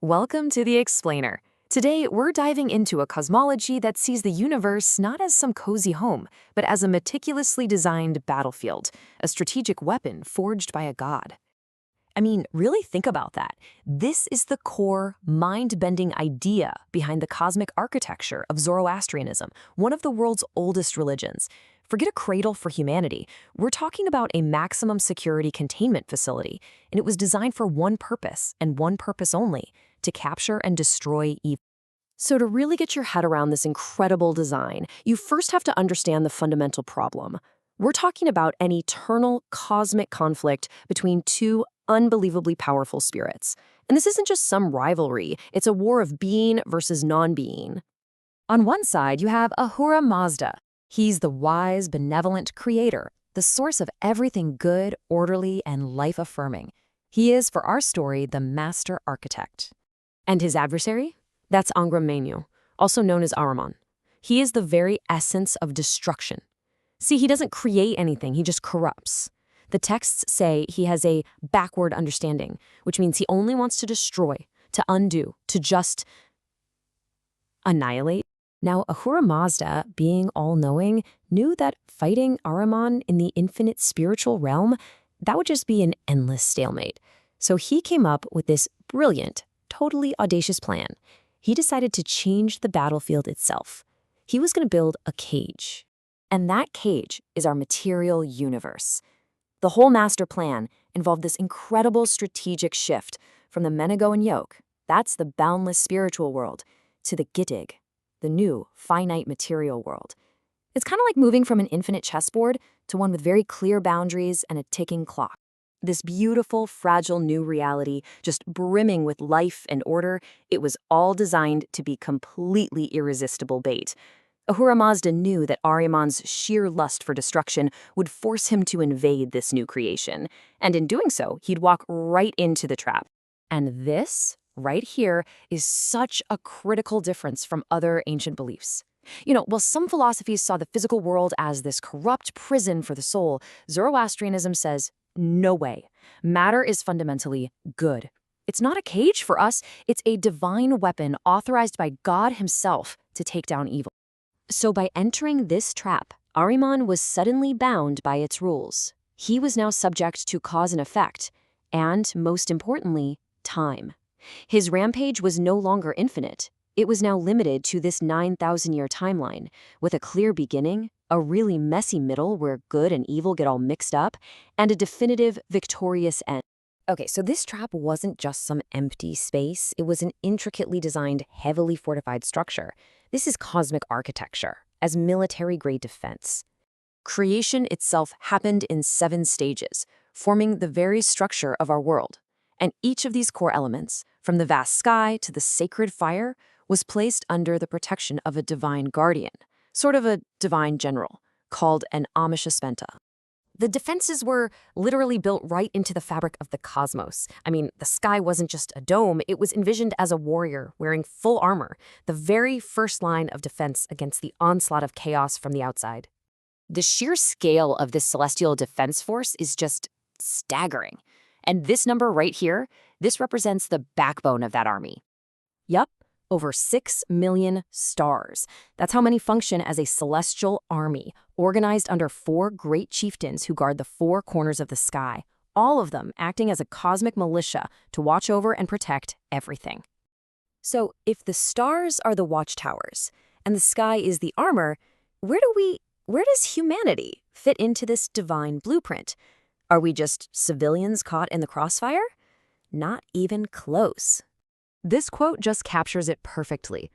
Welcome to The Explainer. Today, we're diving into a cosmology that sees the universe not as some cozy home, but as a meticulously designed battlefield, a strategic weapon forged by a god. I mean, really think about that. This is the core, mind-bending idea behind the cosmic architecture of Zoroastrianism, one of the world's oldest religions. Forget a cradle for humanity. We're talking about a maximum security containment facility, and it was designed for one purpose, and one purpose only, to capture and destroy evil. So to really get your head around this incredible design, you first have to understand the fundamental problem. We're talking about an eternal cosmic conflict between two unbelievably powerful spirits. And this isn't just some rivalry, it's a war of being versus non-being. On one side, you have Ahura Mazda. He's the wise, benevolent creator, the source of everything good, orderly, and life-affirming. He is, for our story, the master architect. And his adversary? That's Angra Mainyu, also known as Ahriman. He is the very essence of destruction. See, he doesn't create anything, he just corrupts. The texts say he has a backward understanding, which means he only wants to destroy, to undo, to just annihilate. Now, Ahura Mazda, being all-knowing, knew that fighting Ahriman in the infinite spiritual realm, that would just be an endless stalemate. So he came up with this brilliant, totally audacious plan. He decided to change the battlefield itself. He was going to build a cage. And that cage is our material universe. The whole master plan involved this incredible strategic shift from the Menagoan yoke, that's the boundless spiritual world, to the Gittig, the new, finite material world. It's kind of like moving from an infinite chessboard to one with very clear boundaries and a ticking clock. This beautiful, fragile new reality, just brimming with life and order, it was all designed to be completely irresistible bait. Ahura Mazda knew that Ahriman's sheer lust for destruction would force him to invade this new creation, and in doing so, he'd walk right into the trap. And this, right here, is such a critical difference from other ancient beliefs. While some philosophies saw the physical world as this corrupt prison for the soul, Zoroastrianism says, no way. Matter is fundamentally good. It's not a cage for us, it's a divine weapon authorized by God himself to take down evil. So by entering this trap, Ahriman was suddenly bound by its rules. He was now subject to cause and effect, and, most importantly, time. His rampage was no longer infinite. It was now limited to this 9,000-year timeline, with a clear beginning, a really messy middle where good and evil get all mixed up, and a definitive, victorious end. Okay, so this trap wasn't just some empty space. It was an intricately designed, heavily fortified structure. This is cosmic architecture, as military-grade defense. Creation itself happened in 7 stages, forming the very structure of our world. And each of these core elements, from the vast sky to the sacred fire, was placed under the protection of a divine guardian, sort of a divine general, called an Amesha. The defenses were literally built right into the fabric of the cosmos. I mean, the sky wasn't just a dome, it was envisioned as a warrior wearing full armor, the very first line of defense against the onslaught of chaos from the outside. The sheer scale of this celestial defense force is just staggering. And this number right here, this represents the backbone of that army. Yup, over 6 million stars. That's how many function as a celestial army, organized under 4 great chieftains who guard the 4 corners of the sky, all of them acting as a cosmic militia to watch over and protect everything. So if the stars are the watchtowers and the sky is the armor, where does humanity fit into this divine blueprint? Are we just civilians caught in the crossfire? Not even close. This quote just captures it perfectly.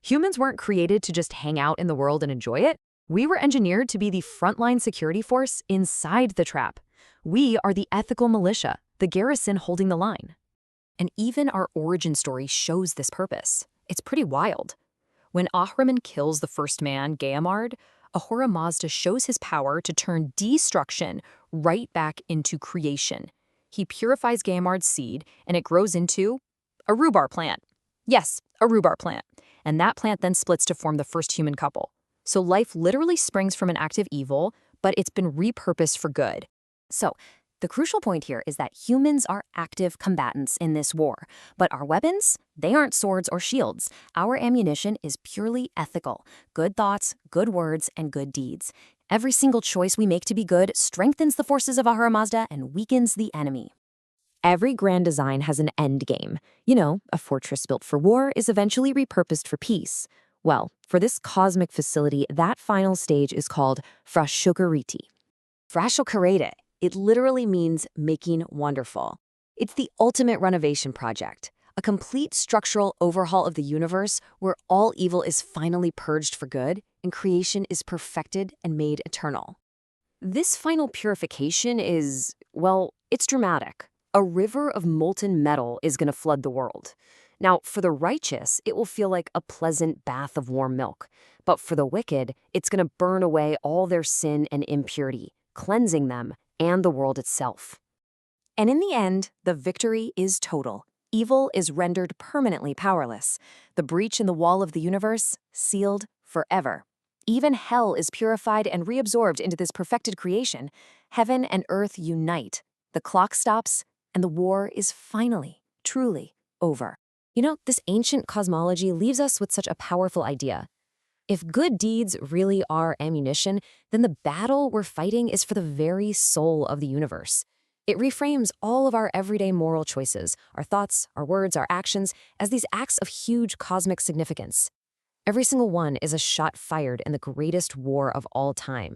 Humans weren't created to just hang out in the world and enjoy it. We were engineered to be the frontline security force inside the trap. We are the ethical militia, the garrison holding the line. And even our origin story shows this purpose. It's pretty wild. When Ahriman kills the first man, Gaimard, Ahura Mazda shows his power to turn destruction right back into creation. He purifies Gaimard's seed, and it grows into a rhubarb plant. Yes, a rhubarb plant. And that plant then splits to form the first human couple. So life literally springs from an act of evil, but it's been repurposed for good. So The crucial point here is that humans are active combatants in this war, but our weapons, they aren't swords or shields. Our ammunition is purely ethical. Good thoughts, good words, and good deeds. Every single choice we make to be good strengthens the forces of Ahura Mazda and weakens the enemy. Every grand design has an end game. You know, a fortress built for war is eventually repurposed for peace. Well, for this cosmic facility, that final stage is called Frashukariti. Frashukarita, it literally means making wonderful. It's the ultimate renovation project, a complete structural overhaul of the universe where all evil is finally purged for good and creation is perfected and made eternal. This final purification is, well, it's dramatic. A river of molten metal is going to flood the world. Now, for the righteous, it will feel like a pleasant bath of warm milk. But for the wicked, it's going to burn away all their sin and impurity, cleansing them and the world itself. And in the end, the victory is total. Evil is rendered permanently powerless. The breach in the wall of the universe, sealed forever. Even hell is purified and reabsorbed into this perfected creation. Heaven and earth unite. The clock stops, and the war is finally, truly over. You know, this ancient cosmology leaves us with such a powerful idea. If good deeds really are ammunition, then the battle we're fighting is for the very soul of the universe. It reframes all of our everyday moral choices, our thoughts, our words, our actions, as these acts of huge cosmic significance. Every single one is a shot fired in the greatest war of all time.